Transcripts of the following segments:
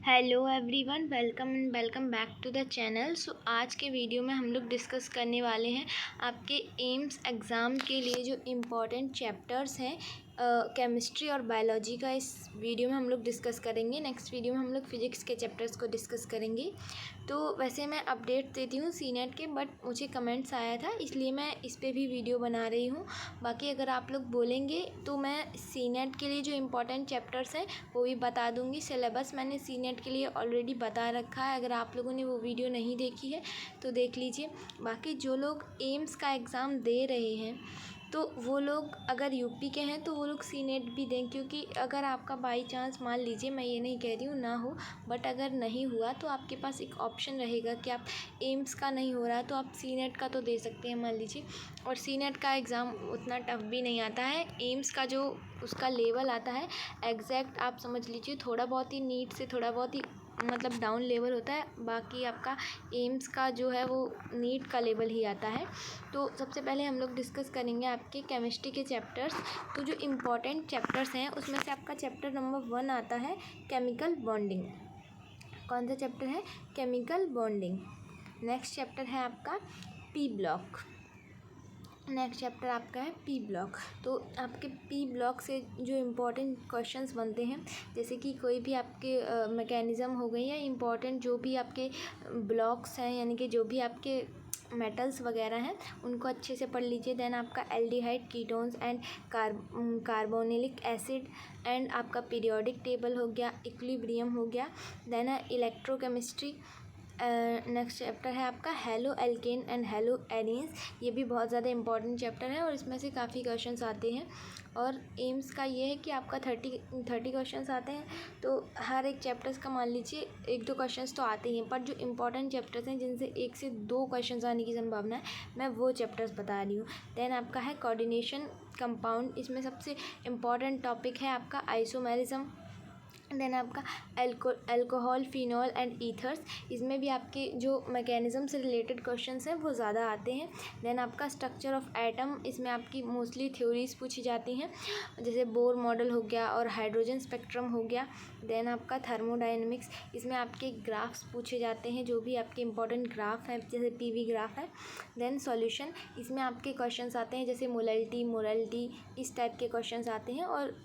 Hello everyone, welcome back to the channel. So आज के video में हम लोग डिस्कस करने वाले हैं आपके एम्स एग्ज़ाम के लिए जो इम्पोर्टेंट चैप्टर्स हैं केमिस्ट्री और बायोलॉजी का। इस वीडियो में हम लोग डिस्कस करेंगे। नेक्स्ट वीडियो में हम लोग फिजिक्स के चैप्टर्स को डिस्कस करेंगे। तो वैसे मैं अपडेट देती हूँ सीनेट के, बट मुझे कमेंट्स आया था इसलिए मैं इस पर भी वीडियो बना रही हूँ। बाकी अगर आप लोग बोलेंगे तो मैं सीनेट के लिए जो इम्पोर्टेंट चैप्टर्स हैं वो भी बता दूँगी। सिलेबस मैंने सीनेट के लिए ऑलरेडी बता रखा है, अगर आप लोगों ने वो वीडियो नहीं देखी है तो देख लीजिए। बाकी जो लोग एम्स का एग्ज़ाम दे रहे हैं तो वो लोग अगर यूपी के हैं तो वो लोग सीनेट भी दें, क्योंकि अगर आपका बाई चांस, मान लीजिए, मैं ये नहीं कह रही हूँ ना हो, बट अगर नहीं हुआ तो आपके पास एक ऑप्शन रहेगा कि आप एम्स का नहीं हो रहा तो आप सीनेट का तो दे सकते हैं, मान लीजिए। और सीनेट का एग्ज़ाम उतना टफ भी नहीं आता है। एम्स का जो उसका लेवल आता है एग्जैक्ट आप समझ लीजिए, थोड़ा बहुत ही नीट से थोड़ा बहुत ही मतलब डाउन लेवल होता है। बाकी आपका एम्स का जो है वो नीट का लेवल ही आता है। तो सबसे पहले हम लोग डिस्कस करेंगे आपके केमिस्ट्री के चैप्टर्स। तो जो इम्पोर्टेंट चैप्टर्स हैं उसमें से आपका चैप्टर नंबर 1 आता है केमिकल बॉन्डिंग। कौन सा चैप्टर है? Chemical bonding. नेक्स्ट चैप्टर है आपका पी ब्लॉक। नेक्स्ट चैप्टर आपका है पी ब्लॉक। तो आपके पी ब्लॉक से जो इम्पोर्टेंट क्वेश्चंस बनते हैं, जैसे कि कोई भी आपके मैकेनिज़्म हो गई या इम्पोर्टेंट जो भी आपके ब्लॉक्स हैं, यानी कि जो भी आपके मेटल्स वगैरह हैं उनको अच्छे से पढ़ लीजिए। देन आपका aldehyde, ketones and carboxylic acid and आपका पीरियोडिक टेबल हो गया, इक्विलिब्रियम हो गया। देन है इलेक्ट्रोकेमिस्ट्री। नेक्स्ट चैप्टर है आपका halo alkane and hello arenes. ये भी बहुत ज़्यादा इंपॉर्टेंट चैप्टर है और इसमें से काफ़ी क्वेश्चंस आते हैं। और एम्स का ये है कि आपका 30 क्वेश्चंस आते हैं, तो हर एक चैप्टर्स का मान लीजिए 1-2 क्वेश्चंस तो आते ही हैं, पर जो इंपॉर्टेंट चैप्टर्स हैं जिनसे 1 से 2 क्वेश्चंस आने की संभावना है, मैं वो चैप्टर्स बता रही हूँ। देन आपका है कोऑर्डिनेशन कंपाउंड। इसमें सबसे इम्पॉर्टेंट टॉपिक है आपका आइसोमेरिज्म। देन आपका अल्कोहल, फिनॉल एंड ईथर्स। इसमें भी आपके जो मैकेनिज़्म से रिलेटेड क्वेश्चंस हैं वो ज़्यादा आते हैं। देन आपका स्ट्रक्चर ऑफ एटम। इसमें आपकी मोस्टली थ्योरीज पूछी जाती हैं, जैसे बोर मॉडल हो गया और हाइड्रोजन स्पेक्ट्रम हो गया। देन आपका थर्मोडायनेमिक्स। इसमें आपके ग्राफ्स पूछे जाते हैं, जो भी आपके इंपॉर्टेंट ग्राफ हैं, जैसे पीवी ग्राफ है। Then solution. इसमें आपके क्वेश्चंस आते हैं जैसे मोलैलिटी, इस टाइप के क्वेश्चंस आते हैं। और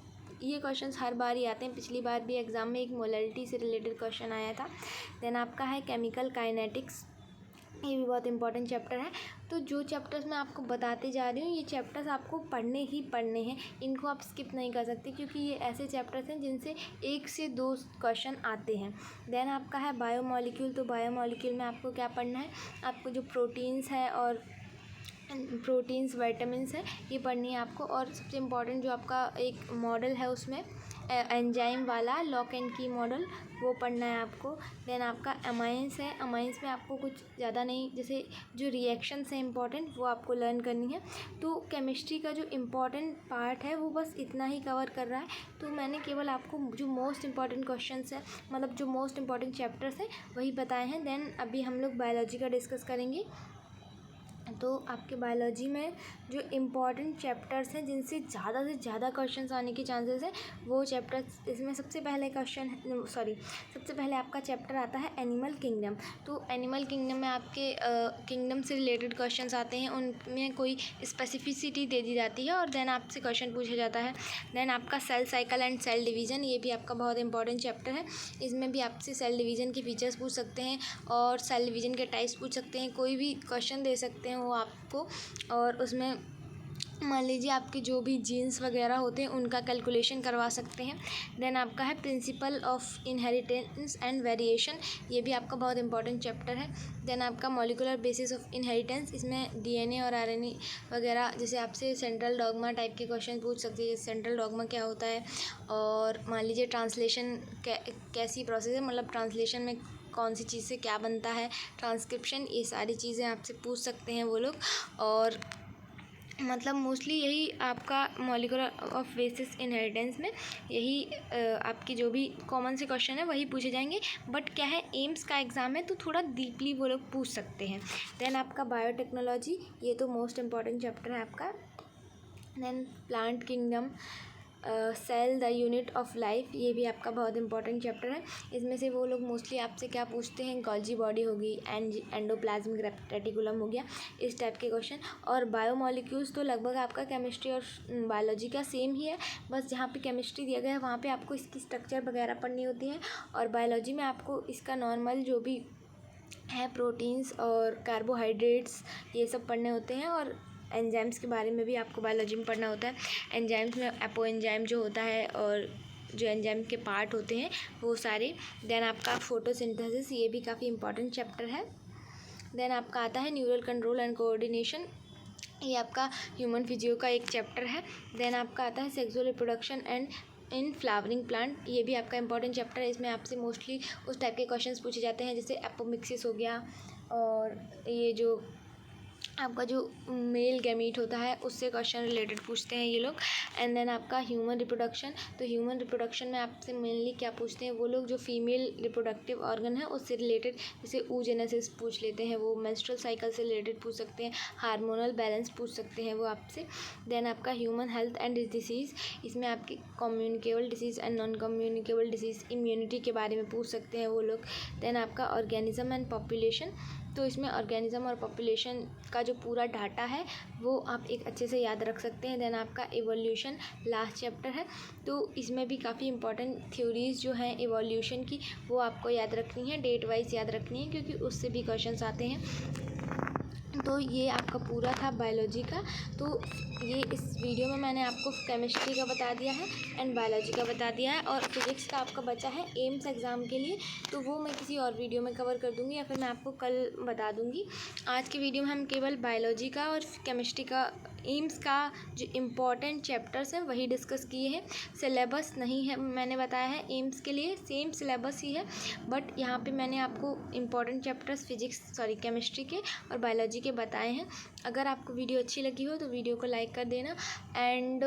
ये क्वेश्चंस हर बार ही आते हैं। पिछली बार भी एग्ज़ाम में एक मोलैलिटी से रिलेटेड क्वेश्चन आया था। देन आपका है केमिकल काइनेटिक्स। ये भी बहुत इंपॉर्टेंट चैप्टर है। तो जो चैप्टर्स मैं आपको बताते जा रही हूँ, ये चैप्टर्स आपको पढ़ने ही पढ़ने हैं, इनको आप स्किप नहीं कर सकते, क्योंकि ये ऐसे चैप्टर्स हैं जिनसे 1 से 2 क्वेश्चन आते हैं। देन आपका है बायोमॉलिक्यूल। तो बायोमॉलिक्यूल में आपको क्या पढ़ना है? आपको जो प्रोटीन्स है और प्रोटीन्स, विटामिन्स हैं, ये पढ़नी है आपको। और सबसे इम्पॉर्टेंट जो आपका एक मॉडल है उसमें एंजाइम वाला, लॉक एंड की मॉडल, वो पढ़ना है आपको। देन आपका अमाइंस है। अमाइंस में आपको कुछ ज़्यादा नहीं, जैसे जो रिएक्शंस हैं इंपॉर्टेंट, वो आपको लर्न करनी है। तो केमिस्ट्री का जो इम्पॉर्टेंट पार्ट है वो बस इतना ही कवर कर रहा है। तो मैंने केवल आपको जो मोस्ट इम्पॉर्टेंट क्वेश्चंस हैं, मतलब जो मोस्ट इम्पॉर्टेंट चैप्टर्स हैं, वही बताए हैं। देन अभी हम लोग बायोलॉजी का डिस्कस करेंगे। तो आपके बायोलॉजी में जो इम्पॉर्टेंट चैप्टर्स हैं जिनसे ज़्यादा से ज़्यादा क्वेश्चंस आने के चांसेस हैं, वो चैप्टर्स, इसमें सबसे पहले आपका चैप्टर आता है एनिमल किंगडम। तो एनिमल किंगडम में आपके किंगडम से रिलेटेड क्वेश्चंस आते हैं, उनमें कोई स्पेसिफिसिटी दे दी जाती है और देन आपसे क्वेश्चन पूछा जाता है। देन आपका cell cycle and cell division, ये भी आपका बहुत इंपॉर्टेंट चैप्टर है। इसमें भी आपसे सेल डिवीज़न के फीचर्स पूछ सकते हैं और सेल डिवीज़न के टाइप्स पूछ सकते हैं, कोई भी क्वेश्चन दे सकते हैं वो आपको। और उसमें मान लीजिए आपके जो भी जीन्स वगैरह होते हैं उनका कैलकुलेशन करवा सकते हैं। देन आपका है principle of inheritance and variation. ये भी आपका बहुत इंपॉर्टेंट चैप्टर है। देन आपका मॉलिकुलर बेसिस ऑफ इनहेरिटेंस। इसमें डीएनए और आरएनए वगैरह, जैसे आपसे सेंट्रल डॉगमा टाइप के क्वेश्चन पूछ सकते हैं। सेंट्रल डॉगमा क्या होता है, और मान लीजिए ट्रांसलेशन कैसी प्रोसेस है, मतलब ट्रांसलेशन में कौन सी चीज़ से क्या बनता है, ट्रांसक्रिप्शन, ये सारी चीज़ें आपसे पूछ सकते हैं वो लोग। और मतलब मोस्टली यही आपका मॉलिक्यूलर ऑफ बेसिस इनहेरिटेंस में यही आपकी जो भी कॉमन से क्वेश्चन है वही पूछे जाएंगे। बट क्या है, एम्स का एग्ज़ाम है तो थोड़ा डीपली वो लोग पूछ सकते हैं। देन आपका बायोटेक्नोलॉजी, ये तो मोस्ट इम्पॉर्टेंट चैप्टर है आपका। Then plant kingdom, cell the unit of life, ये भी आपका बहुत इंपॉर्टेंट चैप्टर है। इसमें से वो लोग मोस्टली आपसे क्या पूछते हैं, गोल्जी बॉडी होगी, एंडोप्लाज्मिक रेटिकुलम हो गया, इस टाइप के क्वेश्चन। और बायोमोलिक्यूल्स तो लगभग आपका केमिस्ट्री और बायोलॉजी का सेम ही है, बस जहाँ पे केमिस्ट्री दिया गया है वहाँ पे आपको इसकी स्ट्रक्चर वगैरह पढ़नी होती है, और बायोलॉजी में आपको इसका नॉर्मल जो भी है प्रोटीन्स और कार्बोहाइड्रेट्स ये सब पढ़ने होते हैं। और एंजाइम्स के बारे में भी आपको बायोलॉजी में पढ़ना होता है। एंजाइम्स में एपो एंजाइम जो होता है और जो एंजाइम के पार्ट होते हैं वो सारे। देन आपका फोटोसिंथेसिस, ये भी काफ़ी इंपॉर्टेंट चैप्टर है। देन आपका आता है न्यूरल कंट्रोल एंड कोऑर्डिनेशन, ये आपका ह्यूमन फिजियो का एक चैप्टर है। देन आपका आता है sexual reproduction and in flowering plant, ये भी आपका इंपॉर्टेंट चैप्टर है। इसमें आपसे मोस्टली उस टाइप के क्वेश्चंस पूछे जाते हैं जैसे एपोमिक्सिस हो गया, और ये जो आपका जो मेल गैमीट होता है उससे क्वेश्चन रिलेटेड पूछते हैं ये लोग। एंड देन आपका ह्यूमन रिप्रोडक्शन, तो ह्यूमन रिप्रोडक्शन में आपसे मेनली क्या पूछते हैं, वो लोग जो फीमेल रिप्रोडक्टिव ऑर्गन है उससे रिलेटेड, जैसे oogenesis पूछ लेते हैं, वो मेंस्ट्रुअल साइकिल से रिलेटेड पूछ सकते हैं, हार्मोनल बैलेंस पूछ सकते हैं वो आपसे। देन आपका ह्यूमन हेल्थ एंड डिसीज़, इसमें आपकी communicable disease and non communicable disease, immunity के बारे में पूछ सकते हैं वो लोग। देन आपका ऑर्गेनिज्म एंड पॉपुलेशन, तो इसमें ऑर्गेनिज्म और पॉपुलेशन का जो पूरा डाटा है वो आप एक अच्छे से याद रख सकते हैं। देन आपका एवोल्यूशन लास्ट चैप्टर है, तो इसमें भी काफ़ी इंपॉर्टेंट थ्योरीज़ जो हैं एवोल्यूशन की वो आपको याद रखनी है, डेट वाइज याद रखनी है, क्योंकि उससे भी क्वेश्चंस आते हैं। तो ये आपका पूरा था बायोलॉजी का। तो ये इस वीडियो में मैंने आपको केमिस्ट्री का बता दिया है एंड बायोलॉजी का बता दिया है, और फिजिक्स का आपका बचा है एम्स एग्ज़ाम के लिए, तो वो मैं किसी और वीडियो में कवर कर दूँगी या फिर मैं आपको कल बता दूँगी। आज की वीडियो में हम केवल बायोलॉजी का और केमिस्ट्री का एम्स का जो इम्पॉर्टेंट चैप्टर्स हैं वही डिस्कस किए हैं। सिलेबस नहीं है, मैंने बताया है एम्स के लिए सेम सिलेबस ही है, बट यहाँ पे मैंने आपको इम्पॉर्टेंट चैप्टर्स केमिस्ट्री के और बायोलॉजी के बताए हैं। अगर आपको वीडियो अच्छी लगी हो तो वीडियो को लाइक कर देना। एंड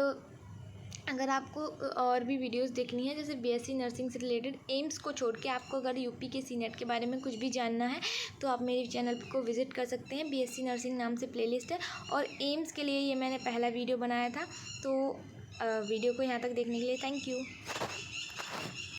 अगर आपको और भी वीडियोस देखनी है जैसे बीएससी नर्सिंग से रिलेटेड एम्स को छोड़ के, आपको अगर यूपी के सीनेट के बारे में कुछ भी जानना है तो आप मेरे चैनल को विज़िट कर सकते हैं। बीएससी नर्सिंग नाम से प्लेलिस्ट है, और एम्स के लिए ये मैंने पहला वीडियो बनाया था। तो वीडियो को यहाँ तक देखने के लिए थैंक यू।